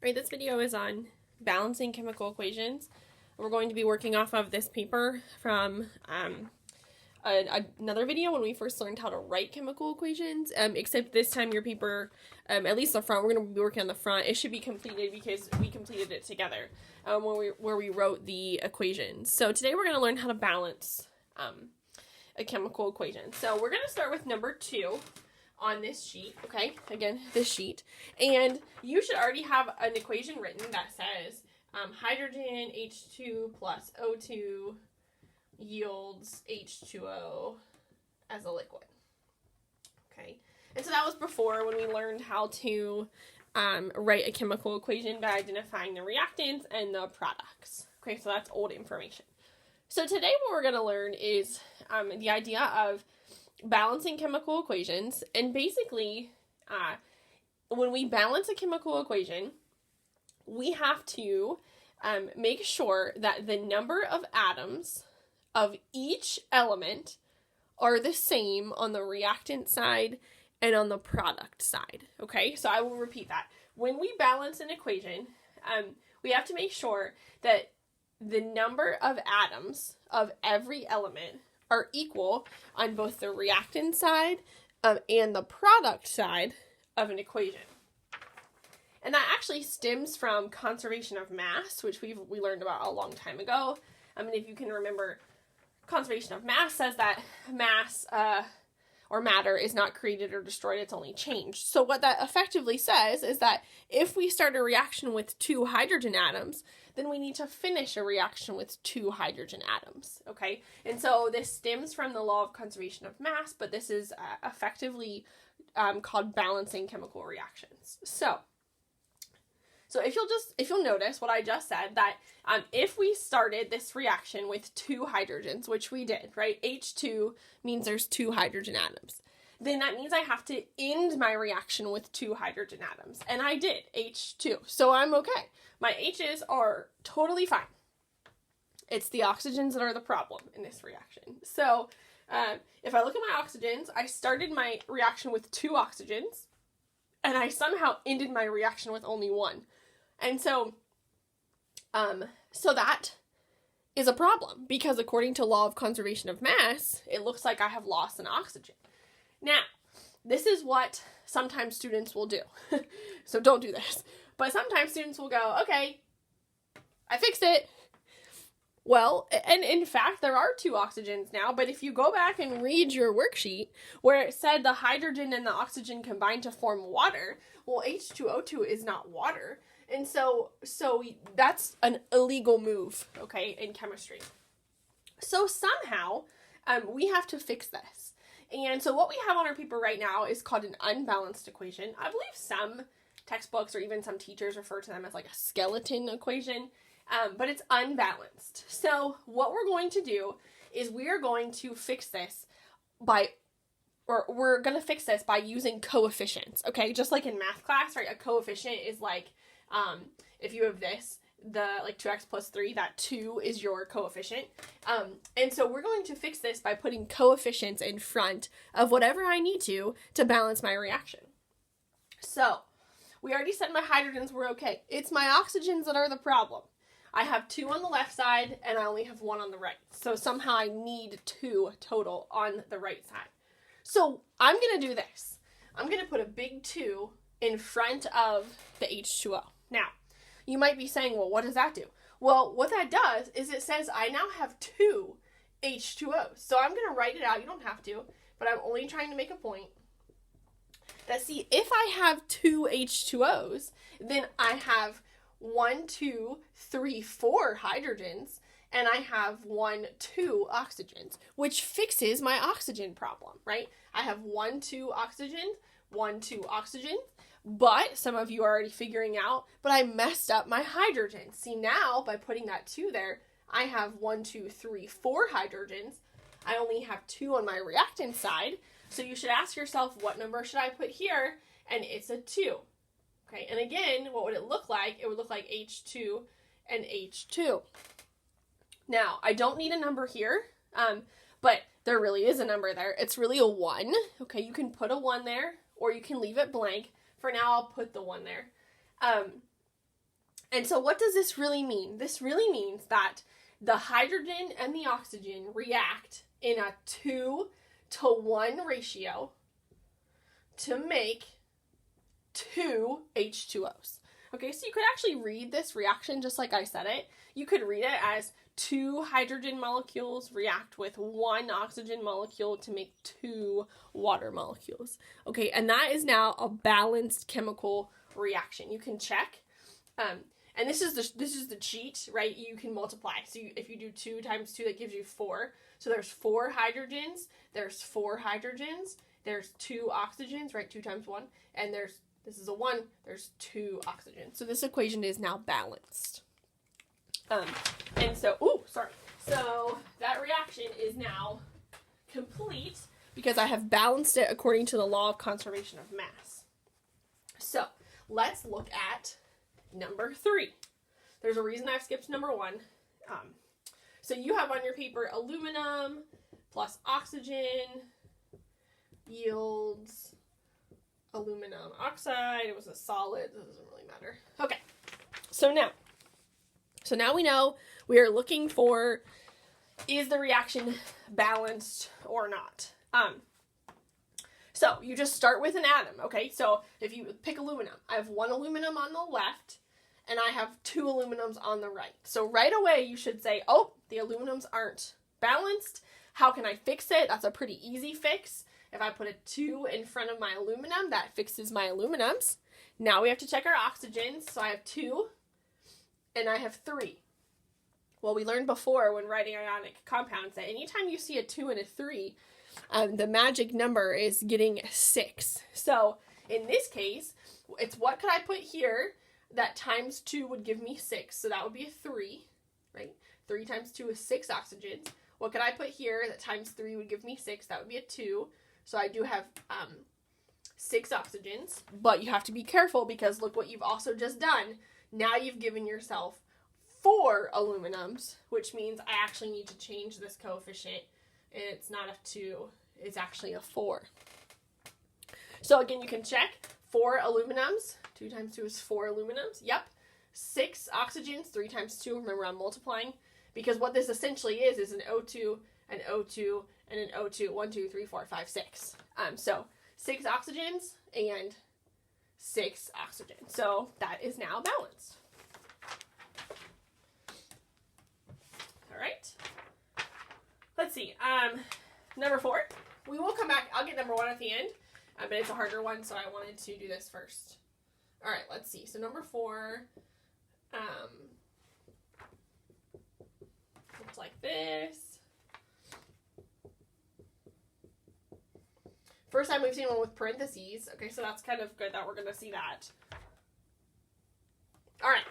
Right, this video is on balancing chemical equations. We're going to be working off of this paper from another video when we first learned how to write chemical equations, except this time your paper, at least the front, we're going to be working on the front. It should be completed because we completed it together where we wrote the equations. So today we're going to learn how to balance a chemical equation. So we're going to start with number 2 on this sheet, okay? Again, this sheet. And you should already have an equation written that says hydrogen H2 plus O2 yields H2O as a liquid, okay? And so that was before when we learned how to write a chemical equation by identifying the reactants and the products, okay? So that's old information. So today what we're going to learn is the idea of balancing chemical equations, and basically when we balance a chemical equation, we have to make sure that the number of atoms of each element are the same on the reactant side and on the product side, okay? So I will repeat that. When we balance an equation, we have to make sure that the number of atoms of every element are equal on both the reactant side and the product side of an equation. And that actually stems from conservation of mass, which we learned about a long time ago. I mean, if you can remember, conservation of mass says that mass or matter is not created or destroyed, it's only changed. So what that effectively says is that if we start a reaction with 2 hydrogen atoms, then we need to finish a reaction with 2 hydrogen atoms, okay? And so this stems from the law of conservation of mass, but this is effectively called balancing chemical reactions. So if you'll notice what I just said, that if we started this reaction with 2 hydrogens, which we did, right? H2 means there's 2 hydrogen atoms. Then that means I have to end my reaction with 2 hydrogen atoms. And I did, H2. So I'm okay. My H's are totally fine. It's the oxygens that are the problem in this reaction. So if I look at my oxygens, I started my reaction with 2 oxygens, and I somehow ended my reaction with only 1. And so that is a problem, because according to law of conservation of mass, it looks like I have lost an oxygen. Now, this is what sometimes students will do. So don't do this. But sometimes students will go, okay, I fixed it. Well, and in fact, there are 2 oxygens now, but if you go back and read your worksheet where it said the hydrogen and the oxygen combine to form water, well, H2O2 is not water. And so that's an illegal move, okay, in chemistry. So somehow, we have to fix this. And so what we have on our paper right now is called an unbalanced equation. I believe some textbooks or even some teachers refer to them as like a skeleton equation, but it's unbalanced. So what we're going to do is we are going to fix this by using coefficients, okay? Just like in math class, right? A coefficient is like, if you have this, like 2x plus 3, that 2 is your coefficient. And so we're going to fix this by putting coefficients in front of whatever I need to balance my reaction. So we already said my hydrogens were okay. It's my oxygens that are the problem. I have 2 on the left side and I only have 1 on the right. So somehow I need 2 total on the right side. So I'm going to do this. I'm going to put a big 2 in front of the H2O. Now, you might be saying, well, what does that do? Well, what that does is it says I now have 2 H2Os. So I'm going to write it out. You don't have to, but I'm only trying to make a point. That, see, if I have 2 H2Os, then I have 1, 2, 3, 4 hydrogens, and I have 1, 2 oxygens, which fixes my oxygen problem, right? I have 1, 2 oxygens, 1, 2 oxygens, but some of you are already figuring out, but I messed up my hydrogens. See, now, by putting that 2 there, I have 1, 2, 3, 4 hydrogens. I only have 2 on my reactant side, so you should ask yourself, what number should I put here? And it's a 2. Okay, and again, what would it look like? It would look like H2 and H2. Now, I don't need a number here, but there really is a number there. It's really a 1. Okay, you can put a 1 there, or you can leave it blank. For now, I'll put the 1 there. And so what does this really mean? This really means that the hydrogen and the oxygen react in a 2-to-1 ratio to make 2 H2Os. Okay, so you could actually read this reaction just like I said it. You could read it as 2 hydrogen molecules react with 1 oxygen molecule to make 2 water molecules. Okay, and that is now a balanced chemical reaction. You can check. And this is the cheat, right? You can multiply. So if you do 2 times 2, that gives you 4. So there's 4 hydrogens. There's 4 hydrogens. There's 2 oxygens, right? 2 times 1. And this is a 1. There's 2 oxygens. So this equation is now balanced. And so, So that reaction is now complete because I have balanced it according to the law of conservation of mass. So let's look at number 3. There's a reason I've skipped number 1. So you have on your paper aluminum plus oxygen yields aluminum oxide. It was a solid. That doesn't really matter. Okay. So now we know we are looking for, is the reaction balanced or not? So you just start with an atom, okay? So if you pick aluminum, I have 1 aluminum on the left, and I have 2 aluminums on the right. So right away you should say, oh, the aluminums aren't balanced. How can I fix it? That's a pretty easy fix. If I put a 2 in front of my aluminum, that fixes my aluminums. Now we have to check our oxygens. So I have 2, and I have 3. Well, we learned before when writing ionic compounds that anytime you see a 2 and a 3, the magic number is getting 6. So in this case, it's what could I put here that times 2 would give me 6. So that would be a 3, right? 3 times 2 is 6 oxygens. What could I put here that times 3 would give me 6? That would be a 2. So I do have 6 oxygens. But you have to be careful because look what you've also just done. Now you've given yourself 4 aluminums, which means I actually need to change this coefficient. And it's not a 2, it's actually a 4. So again, you can check 4 aluminums. 2 times 2 is 4 aluminums. Yep. 6 oxygens, 3 times 2. Remember, I'm multiplying. Because what this essentially is an O2, an O2, and an O2. 1, 2, 3, 4, 5, 6. So 6 oxygens and 6 oxygens. So that is now balanced. All right. Let's see. Number 4. We will come back. I'll get number 1 at the end, but it's a harder one, so I wanted to do this first. All right. Let's see. So number 4. Looks like this. First time we've seen one with parentheses. Okay, so that's kind of good that we're going to see that. All right.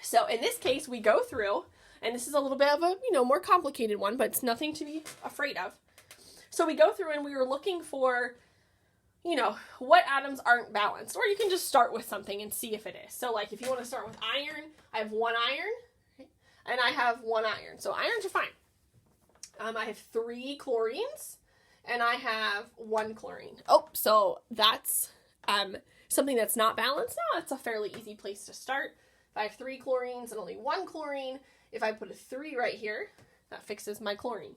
So in this case, we go through, and this is a little bit of a, more complicated one, but it's nothing to be afraid of. So we go through and we were looking for, what atoms aren't balanced. Or you can just start with something and see if it is. So like if you want to start with iron, I have 1 iron, and I have 1 iron. So irons are fine. I have 3 chlorines, and I have 1 chlorine. Oh, so that's something that's not balanced. No, that's a fairly easy place to start. If I have 3 chlorines and only 1 chlorine, if I put a 3 right here, that fixes my chlorine.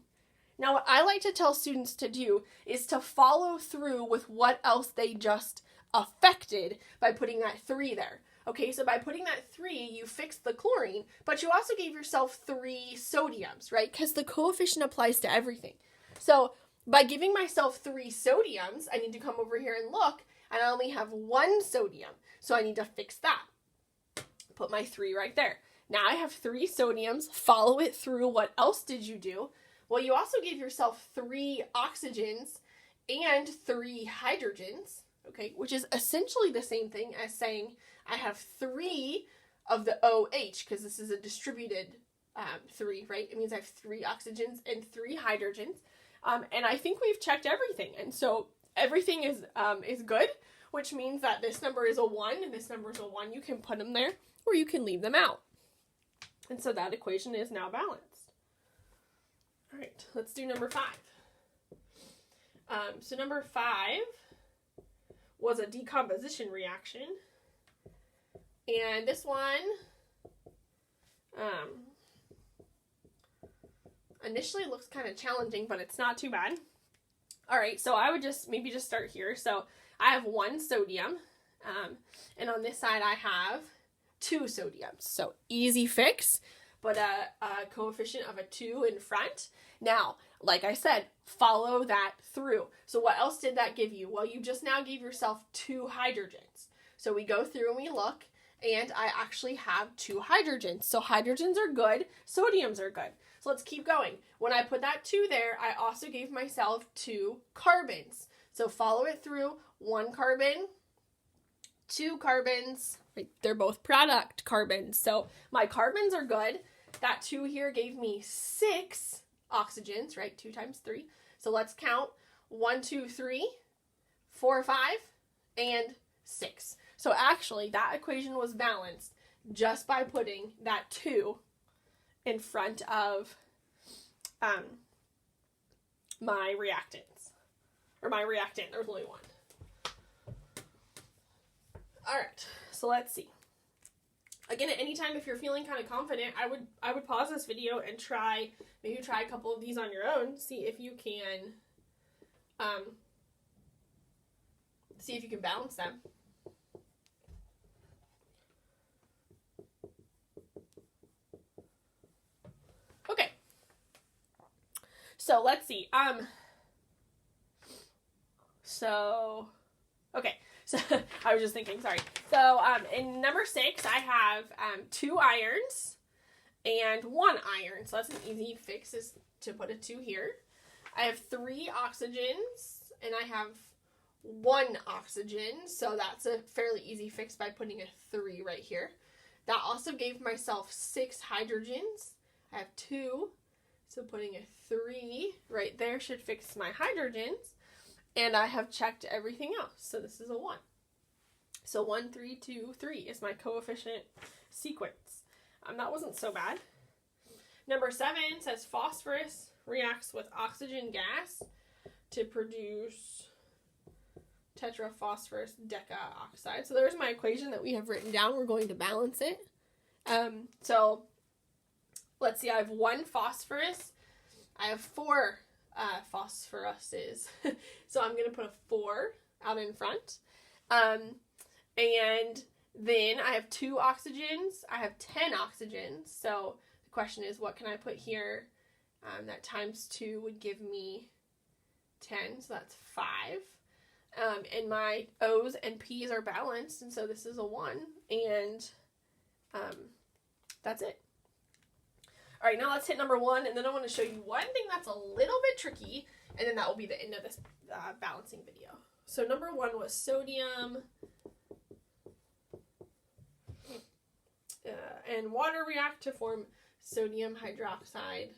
Now, what I like to tell students to do is to follow through with what else they just affected by putting that 3 there. Okay, so by putting that 3, you fixed the chlorine, but you also gave yourself 3 sodiums, right? Because the coefficient applies to everything. So by giving myself 3 sodiums, I need to come over here and look, and I only have 1 sodium. So I need to fix that. Put my 3 right there. Now I have 3 sodiums. Follow it through. What else did you do? Well, you also gave yourself 3 oxygens and 3 hydrogens, okay, which is essentially the same thing as saying I have 3 of the OH, because this is a distributed 3, right? It means I have 3 oxygens and 3 hydrogens, and I think we've checked everything, and so everything is good, which means that this number is a 1 and this number is a 1. You can put them there, or you can leave them out, and so that equation is now balanced. All right, let's do number 5. So number 5 was a decomposition reaction And this one, initially looks kind of challenging, but it's not too bad. All right, so I would maybe just start here. So I have 1 sodium, and on this side I have 2 sodiums. So easy fix, but a coefficient of a 2 in front. Now, like I said, follow that through. So what else did that give you? Well, you just now gave yourself 2 hydrogens. So we go through and we look, and I actually have 2 hydrogens. So hydrogens are good, sodiums are good. So let's keep going. When I put that 2 there, I also gave myself 2 carbons. So follow it through, 1 carbon, 2 carbons, right? They're both product carbons. So my carbons are good. That 2 here gave me 6 oxygens, right? 2 times 3. So let's count 1, 2, 3, 4, 5, and 6. So actually that equation was balanced just by putting that 2 in front of my reactants, or my reactant. There's only 1. All right, so let's see. Again, at any time if you're feeling kind of confident, I would pause this video and maybe try a couple of these on your own. See if you can balance them. Okay. So let's see. Okay. So I was just thinking, sorry. So in number 6, I have 2 irons and 1 iron. So that's an easy fix, is to put a 2 here. I have 3 oxygens and I have 1 oxygen. So that's a fairly easy fix by putting a 3 right here. That also gave myself 6 hydrogens. I have 2. So putting a 3 right there should fix my hydrogens. And I have checked everything else. So this is a 1. So 1, 3, 2, 3 is my coefficient sequence. That wasn't so bad. Number 7 says phosphorus reacts with oxygen gas to produce tetraphosphorus decaoxide. So there's my equation that we have written down. We're going to balance it. So let's see, I have 1 phosphorus. I have 4 phosphoruses. So I'm going to put a 4 out in front. And then I have 2 oxygens. I have 10 oxygens. So the question is, what can I put here? That times 2 would give me 10. So that's 5. And my O's and P's are balanced. And so this is a 1. And that's it. All right, now let's hit number 1, and then I want to show you one thing that's a little bit tricky, and then that will be the end of this balancing video. So number 1 was sodium and water react to form sodium hydroxide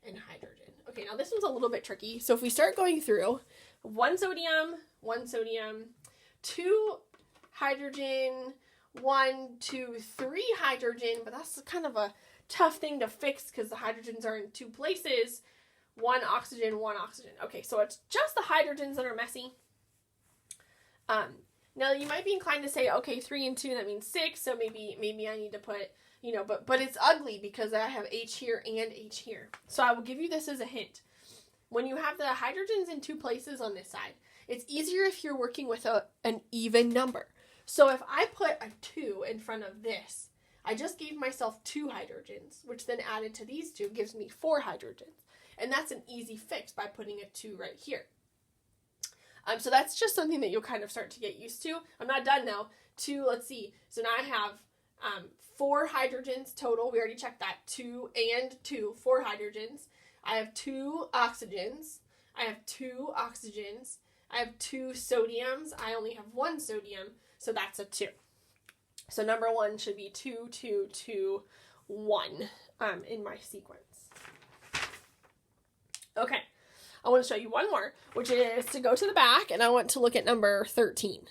and hydrogen. Okay, now this one's a little bit tricky. So if we start going through, 1 sodium, 2 hydrogen, 1, 2, 3 hydrogen, but that's kind of a tough thing to fix because the hydrogens are in 2 places. 1 oxygen, 1 oxygen. Okay, so it's just the hydrogens that are messy. Now you might be inclined to say, okay, 3 and 2, that means 6, so maybe I need to put, but it's ugly because I have H here and H here. So I will give you this as a hint. When you have the hydrogens in 2 places on this side, it's easier if you're working with an even number. So if I put a 2 in front of this, I just gave myself 2 hydrogens, which then added to these 2 gives me 4 hydrogens. And that's an easy fix by putting a 2 right here. So that's just something that you'll kind of start to get used to. I'm not done now. 2, let's see. So now I have 4 hydrogens total. We already checked that. 2 and 2, 4 hydrogens. I have 2 oxygens. I have 2 oxygens. I have 2 sodiums. I only have 1 sodium, so that's a 2. So number 1 should be 2, 2, 2, 1 in my sequence. Okay, I want to show you one more, which is to go to the back, and I want to look at number 13.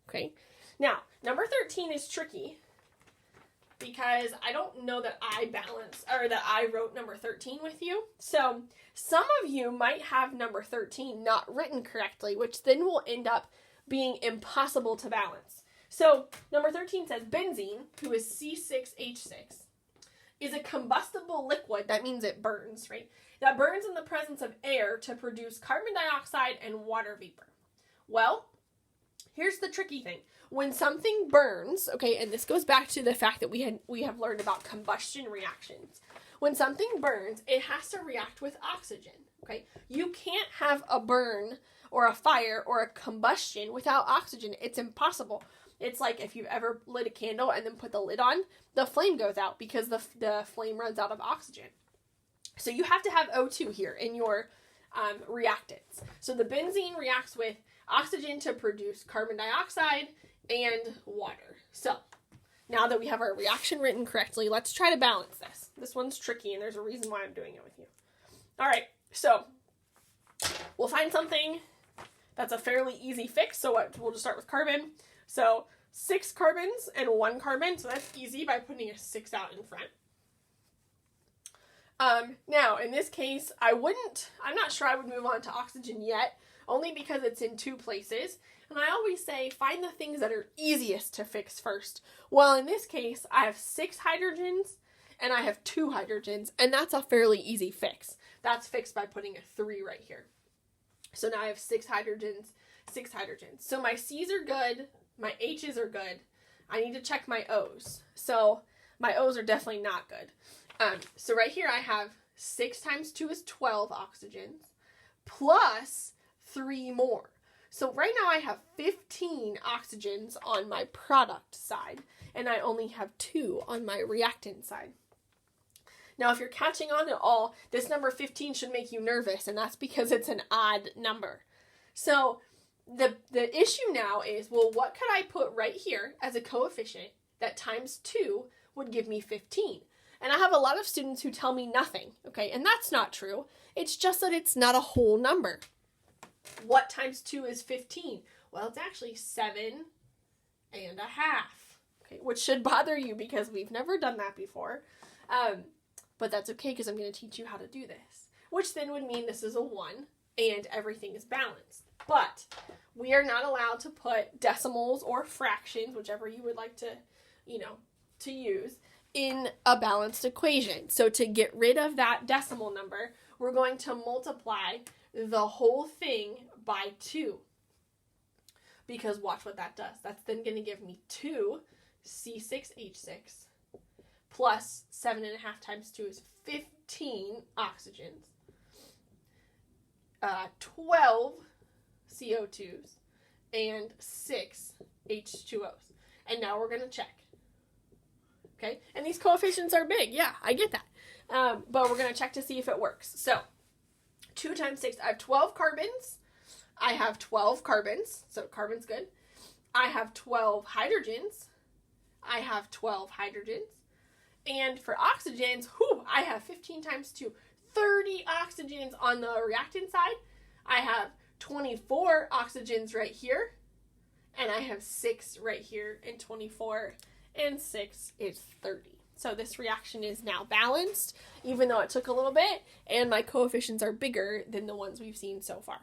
Okay, now number 13 is tricky because I don't know that I wrote number 13 with you. So some of you might have number 13 not written correctly, which then will end up being impossible to balance. So number 13 says benzene, who is C6H6, is a combustible liquid. That means it burns, right? That burns in the presence of air to produce carbon dioxide and water vapor. Well, here's the tricky thing. When something burns, okay, and this goes back to the fact that we have learned about combustion reactions. When something burns, it has to react with oxygen, okay? You can't have a burn or a fire or a combustion without oxygen. It's impossible. It's like if you've ever lit a candle and then put the lid on, the flame goes out because the flame runs out of oxygen. So you have to have O2 here in your reactants. So the benzene reacts with oxygen to produce carbon dioxide and water. So now that we have our reaction written correctly, let's try to balance this. This one's tricky, and there's a reason why I'm doing it with you. All right, so we'll find something that's a fairly easy fix. So we'll just start with carbon. So 6 carbons and 1 carbon, so that's easy by putting a 6 out in front. Now, in this case, I'm not sure I would move on to oxygen yet, only because it's in 2 places. And I always say, find the things that are easiest to fix first. Well, in this case, I have 6 hydrogens and I have 2 hydrogens, and that's a fairly easy fix. That's fixed by putting a 3 right here. So now I have 6 hydrogens, 6 hydrogens. So my C's are good, my H's are good. I need to check my O's. So my O's are definitely not good. So right here I have 6 times 2 is 12 oxygens plus 3 more. So right now I have 15 oxygens on my product side, and I only have 2 on my reactant side. Now if you're catching on at all, this number 15 should make you nervous, and that's because it's an odd number. So the issue now is, well, what could I put right here as a coefficient that times 2 would give me 15? And I have a lot of students who tell me nothing, okay? And that's not true. It's just that it's not a whole number. What times 2 is 15? Well, it's actually 7.5, okay? Which should bother you because we've never done that before. But that's okay because I'm going to teach you how to do this. Which then would mean this is a 1 and everything is balanced. But we are not allowed to put decimals or fractions, whichever you would like to, to use, in a balanced equation. So to get rid of that decimal number, we're going to multiply the whole thing by 2. Because watch what that does. That's then going to give me 2 C6H6 plus 7.5 times 2 is 15 oxygens, 12 CO2s, and 6 H2Os. And now we're going to check. Okay, and these coefficients are big. Yeah, I get that. But we're going to check to see if it works. So 2 times 6, I have 12 carbons. I have 12 carbons, so carbon's good. I have 12 hydrogens. I have 12 hydrogens. And for oxygens, I have 15 times 2, 30 oxygens on the reactant side. I have 24 oxygens right here. And I have 6 right here, and 24 and 6 is 30. So this reaction is now balanced, even though it took a little bit, and my coefficients are bigger than the ones we've seen so far.